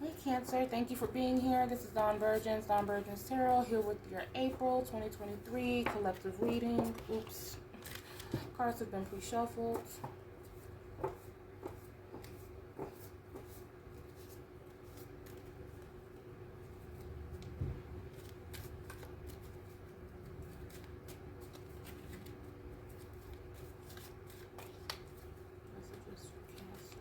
Hey Cancer, thank you for being here. This is Dawn Virgins Tarot, here with your April 2023 collective reading. Oops, cards have been pre-shuffled. Messages for Cancer.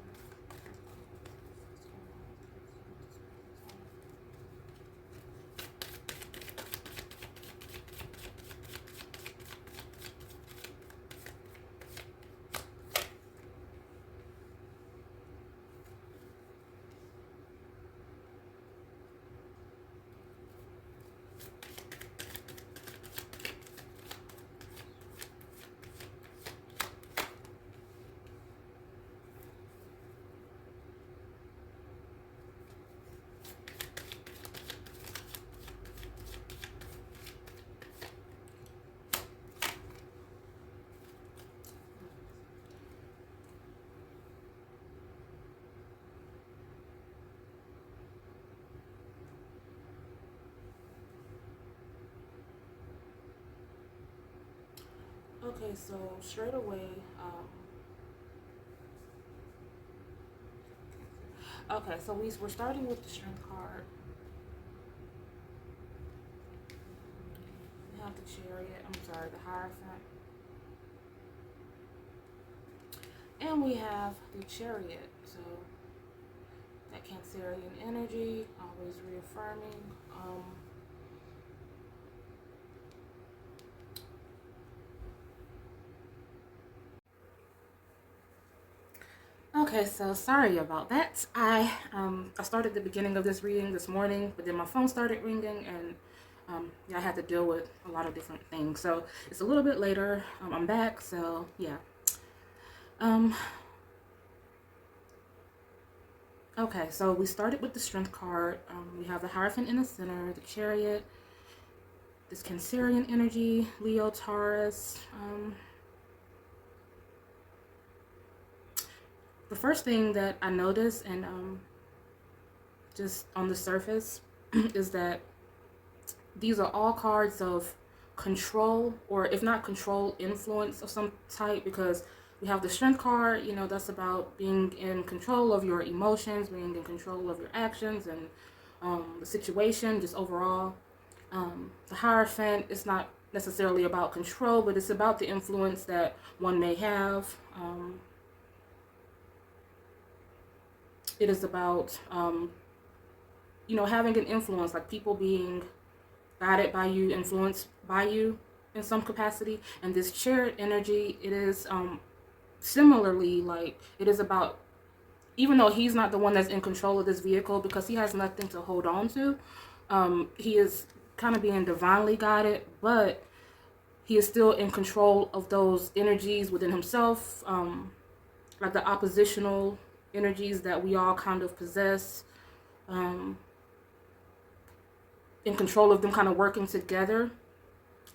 Okay, so straight away, okay, so we're starting with the Strength card. We have the Chariot, the Hierophant. And we have the Chariot, so that Cancerian energy, always reaffirming. Okay, so sorry about that. I started the beginning of this reading this morning, but then my phone started ringing, and yeah, I had to deal with a lot of different things. So it's a little bit later. I'm back, so yeah. Okay, so we started with the Strength card. We have the Hierophant in the center, the Chariot, this Cancerian energy, Leo, Taurus. The first thing that I noticed, and just on the surface, is that these are all cards of control, or if not control, influence of some type, because we have the Strength card, that's about being in control of your emotions, being in control of your actions and the situation, just overall. The Hierophant is not necessarily about control, but it's about the influence that one may have. It is about, having an influence, like people being guided by you, influenced by you in some capacity. And this Chariot energy, it is similarly, like, it is about, even though he's not the one that's in control of this vehicle, because he has nothing to hold on to, he is kind of being divinely guided, but he is still in control of those energies within himself, like the oppositional energies that we all kind of possess, in control of them, kind of working together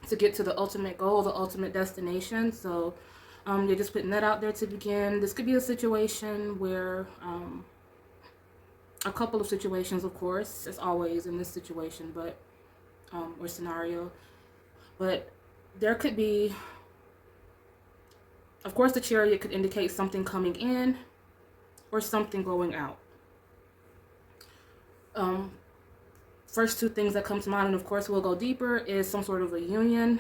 to get to the ultimate goal, the ultimate destination. So you're just putting that out there to begin. This could be a situation where, a couple of situations, of course, as always in this situation, but or scenario, but there could be, of course, the Chariot could indicate something coming in or something going out. First two things that come to mind, and of course we'll go deeper, is some sort of a union.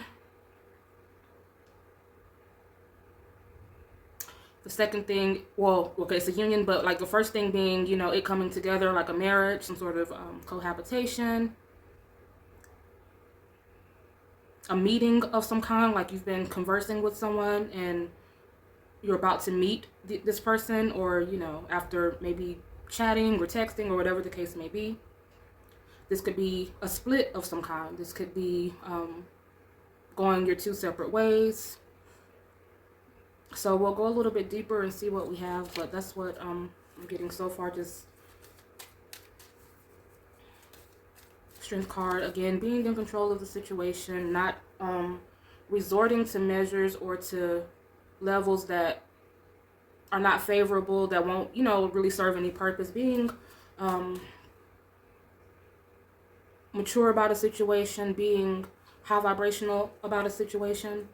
The second thing, well, okay, it's a union, but like the first thing being, it coming together, like a marriage, some sort of cohabitation, a meeting of some kind, like you've been conversing with someone and you're about to meet this person, or after maybe chatting or texting or whatever the case may be. This could be a split of some kind. This could be going your two separate ways. So we'll go a little bit deeper and see what we have, but that's what I'm getting so far. Just Strength card, again, being in control of the situation, not resorting to measures or to levels that are not favorable, that won't, really serve any purpose. Being mature about a situation, being high vibrational about a situation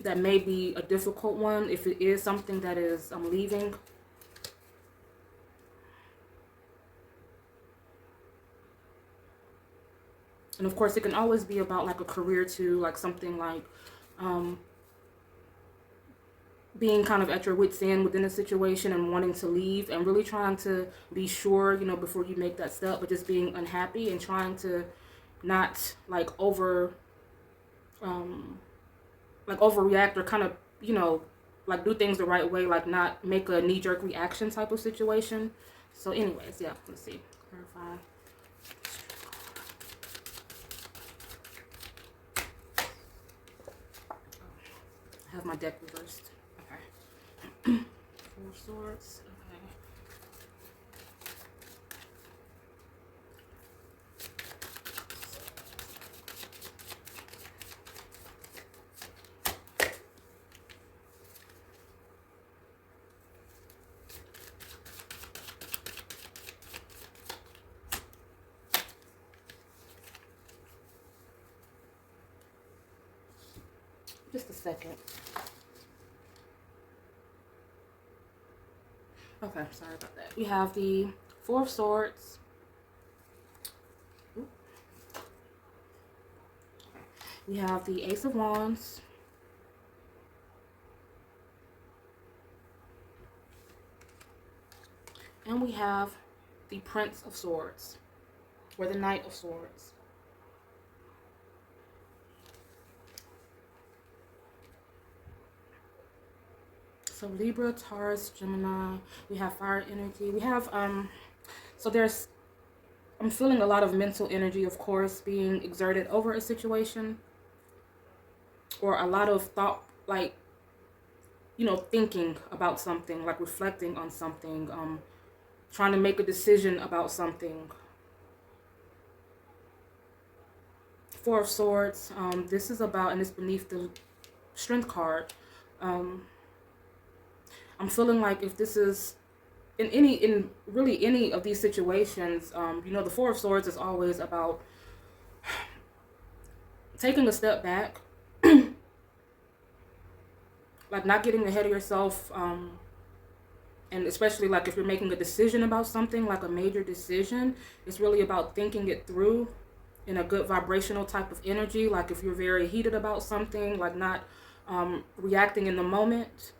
that may be a difficult one, if it is something that is leaving. And of course, it can always be about like a career too, like something like being kind of at your wit's end within a situation and wanting to leave and really trying to be sure, you know, before you make that step, but just being unhappy and trying to not like overreact or kind of, you know, like do things the right way, like not make a knee-jerk reaction type of situation. So anyways, yeah, let's see. Clarify. I have my deck reversed. Okay. Four Swords. Okay. Just a second. Okay, sorry about that. We have the Four of Swords. Ooh. We have the Ace of Wands. And we have the Prince of Swords, or the Knight of Swords. So Libra, Taurus, Gemini, we have fire energy. We have, so there's, I'm feeling a lot of mental energy, of course, being exerted over a situation. Or a lot of thought, like, you know, thinking about something, like reflecting on something, trying to make a decision about something. Four of Swords, this is about, and it's beneath the Strength card. I'm feeling like if this is in really any of these situations, you know, the Four of Swords is always about taking a step back, like not getting ahead of yourself, and especially like if you're making a decision about something, like a major decision, it's really about thinking it through in a good vibrational type of energy. Like if you're very heated about something, like not reacting in the moment.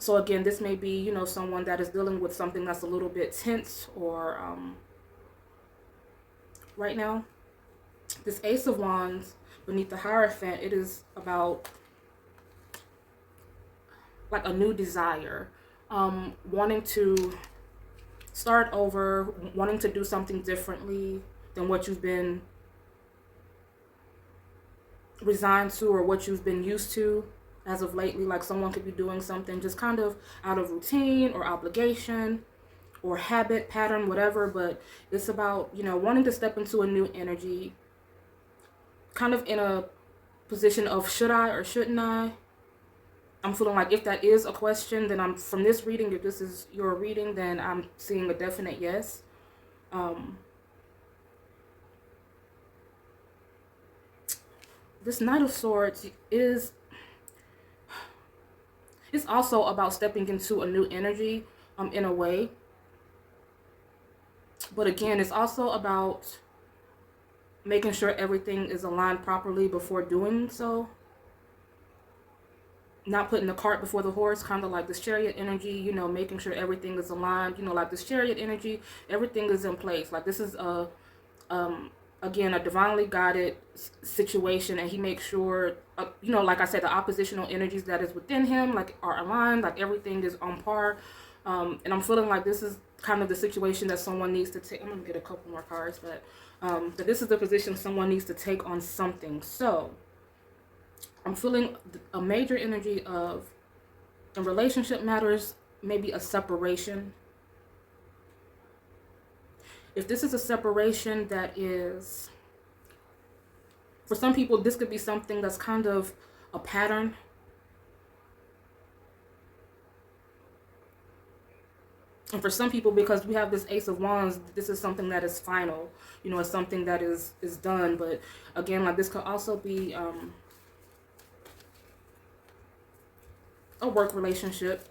So again, this may be, you know, someone that is dealing with something that's a little bit tense or right now. This Ace of Wands beneath the Hierophant, it is about like a new desire, wanting to start over, wanting to do something differently than what you've been resigned to or what you've been used to as of lately. Like someone could be doing something just kind of out of routine or obligation or habit, pattern, whatever, but it's about, you know, wanting to step into a new energy, kind of in a position of should I or shouldn't I? I'm feeling like if that is a question, then I'm, from this reading, if this is your reading, then I'm seeing a definite yes. This Knight of Swords is, it's also about stepping into a new energy, in a way. But again, it's also about making sure everything is aligned properly before doing so. Not putting the cart before the horse, kind of like this Chariot energy, you know, making sure everything is aligned, you know, like this Chariot energy, everything is in place. Like this is a, again, a divinely guided situation, and he makes sure, you know, like I said, the oppositional energies that is within him, like, are aligned, like everything is on par. And I'm feeling like this is kind of the situation that someone needs to take. I'm going to get a couple more cards, but that this is the position someone needs to take on something. So I'm feeling a major energy of, in relationship matters, maybe a separation. If this is a separation that is, for some people, this could be something that's kind of a pattern. And for some people, because we have this Ace of Wands, this is something that is final. You know, it's something that is done. But again, like this could also be a work relationship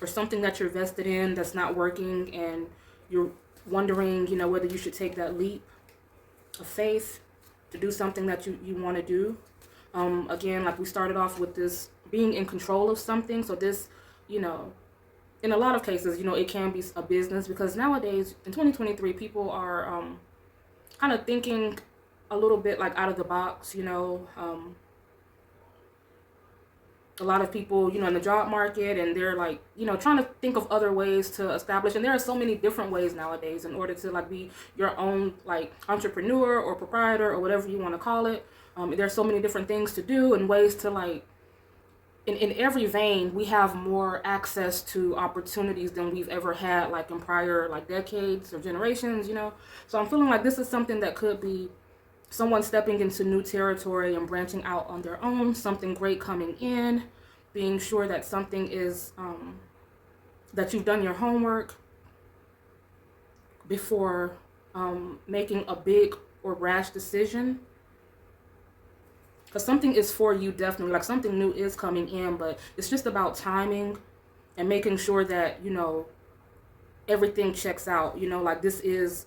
or something that you're vested in that's not working, and you're wondering, you know, whether you should take that leap of faith to do something that you want to do. Again, like we started off with this being in control of something. So this, you know, in a lot of cases, you know, it can be a business, because nowadays in 2023, people are kind of thinking a little bit like out of the box, you know. A lot of people, you know, in the job market, and they're like, you know, trying to think of other ways to establish. And there are so many different ways nowadays in order to like be your own like entrepreneur or proprietor or whatever you want to call it. There's so many different things to do and ways to like, in every vein, we have more access to opportunities than we've ever had like in prior like decades or generations, you know. So I'm feeling like this is something that could be someone stepping into new territory and branching out on their own, something great coming in, being sure that something is, that you've done your homework before making a big or rash decision. Because something is for you, definitely. Like something new is coming in, but it's just about timing and making sure that, you know, everything checks out. You know, like this is,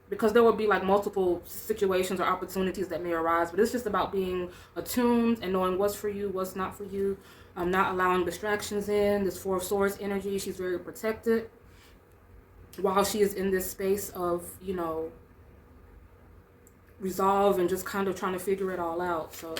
because there will be like multiple situations or opportunities that may arise, but it's just about being attuned and knowing what's for you, what's not for you. Not allowing distractions in. This Four of Swords energy, she's very protected while she is in this space of, you know, resolve and just kind of trying to figure it all out. So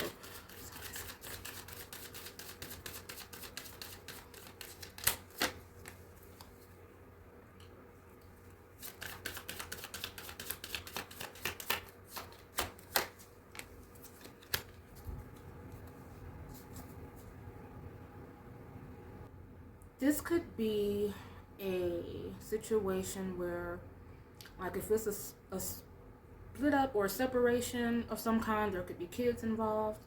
this could be a situation where, like, if it's a split up or a separation of some kind, there could be kids involved.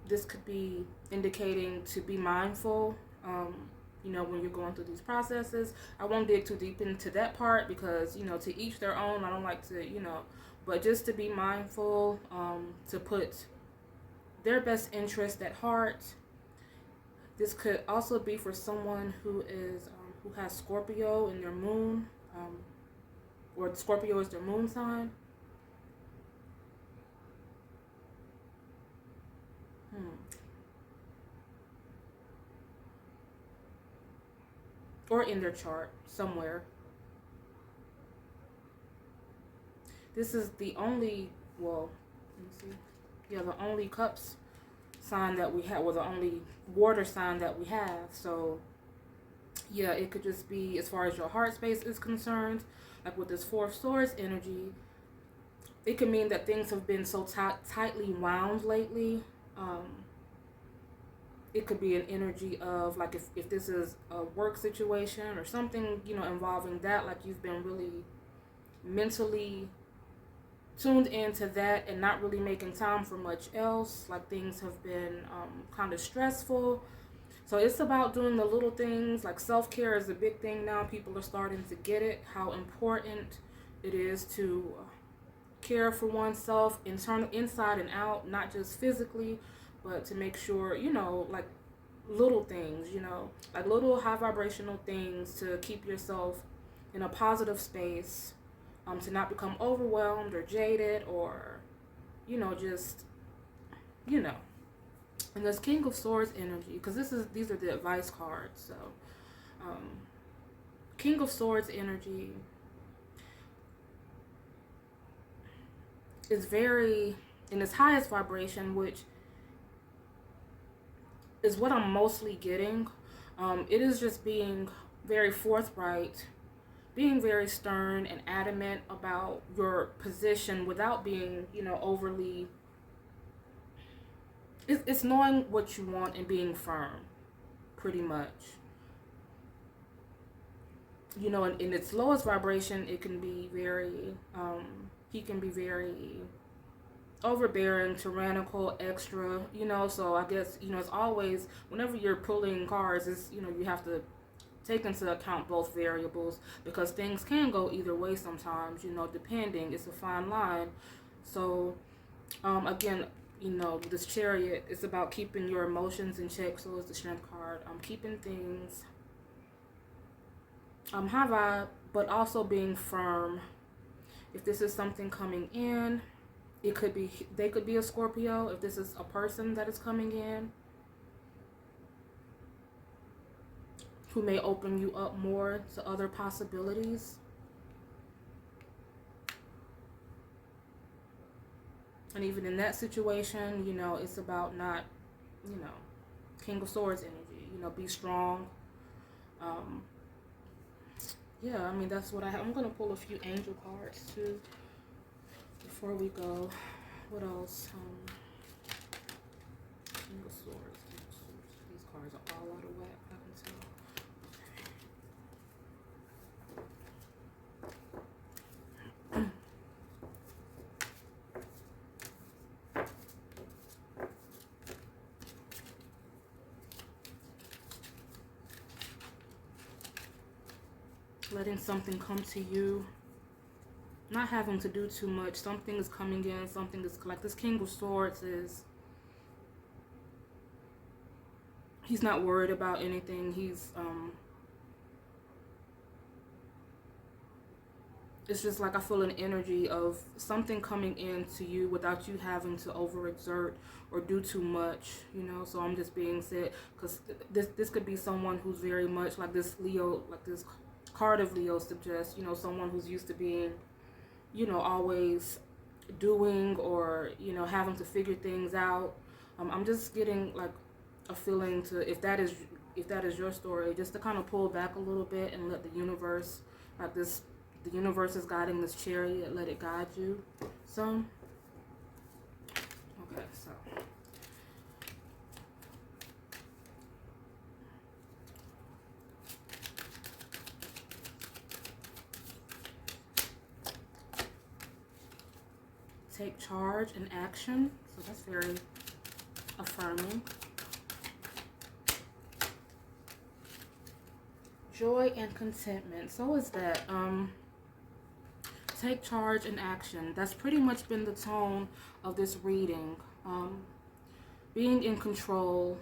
This could be indicating to be mindful, you know, when you're going through these processes. I won't dig too deep into that part because, you know, to each their own. I don't like to, you know, but just to be mindful, to put their best interest at heart. This could also be for someone who is who has Scorpio in their moon, or Scorpio is their moon sign. Or in their chart somewhere. This is the only, well, let me see. Yeah, the only cups sign that we have, well, the only water sign that we have. So yeah, it could just be, as far as your heart space is concerned, like with this Four of Swords energy, it could mean that things have been so tightly wound lately. It could be an energy of, like, if this is a work situation or something, you know, involving that, like you've been really mentally tuned into that and not really making time for much else. Like things have been kind of stressful. So it's about doing the little things. Like self-care is a big thing now. People are starting to get it, how important it is to care for oneself, inside and out, not just physically, but to make sure, you know, like little things, you know, like little high vibrational things to keep yourself in a positive space, to not become overwhelmed or jaded or, you know, just, you know. And this King of Swords energy, because these are the advice cards. So King of Swords energy is very in its highest vibration, which is what I'm mostly getting. It is just being very forthright, being very stern and adamant about your position without being, you know, overly. It's knowing what you want and being firm, pretty much. You know, in its lowest vibration, it can be very, he can be very overbearing, tyrannical, extra, you know. So I guess, you know, it's always, whenever you're pulling cards, it's, you know, you have to take into account both variables, because things can go either way sometimes, you know, depending. It's a fine line. So again, you know, this Chariot is about keeping your emotions in check. So is the Strength card. Keeping things high vibe, but also being firm. If this is something coming in, it could be, they could be a Scorpio. If this is a person that is coming in, who may open you up more to other possibilities. And even in that situation, you know, it's about not, you know, King of Swords energy. You know, be strong. Yeah, I mean, that's what I have. I'm going to pull a few angel cards, too, before we go. What else? King of Swords, King of Swords. These cards are all out of whack, I can tell. Letting something come to you, not having to do too much. Something is coming in, something is, like this King of Swords is, he's not worried about anything. He's it's just like, I feel an energy of something coming in to you without you having to overexert or do too much, you know. So I'm just being said, because this could be someone who's very much like this Leo, like this card of Leo suggests, you know, someone who's used to being, you know, always doing, or, you know, having to figure things out. I'm just getting like a feeling to, if that is your story, just to kind of pull back a little bit and let the universe, like this, the universe is guiding this Chariot, let it guide you. So, okay, so. Take charge and action. So that's very affirming. Joy and contentment. So is that. Take charge and action. That's pretty much been the tone of this reading. Being in control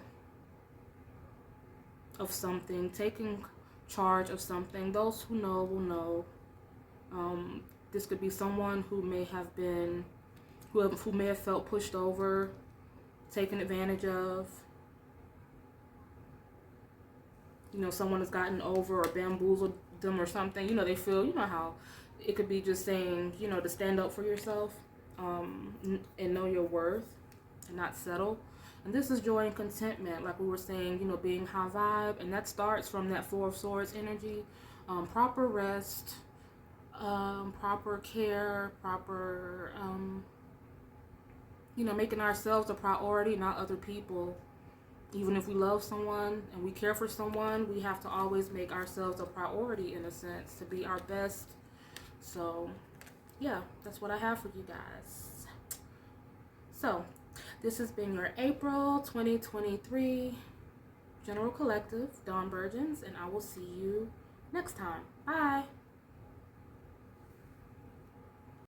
of something, taking charge of something. Those who know will know. This could be someone who may have been, who may have felt pushed over, taken advantage of. You know, someone has gotten over or bamboozled them or something. You know, they feel, you know how it could be just saying, you know, to stand up for yourself, and know your worth and not settle. And this is joy and contentment, like we were saying, you know, being high vibe. And that starts from that Four of Swords energy. Proper rest, proper care, proper, you know, making ourselves a priority, not other people. Even if we love someone and we care for someone, we have to always make ourselves a priority, in a sense, to be our best. So, yeah, that's what I have for you guys. So, this has been your April 2023 General Collective, Dawn Virgins, and I will see you next time. Bye.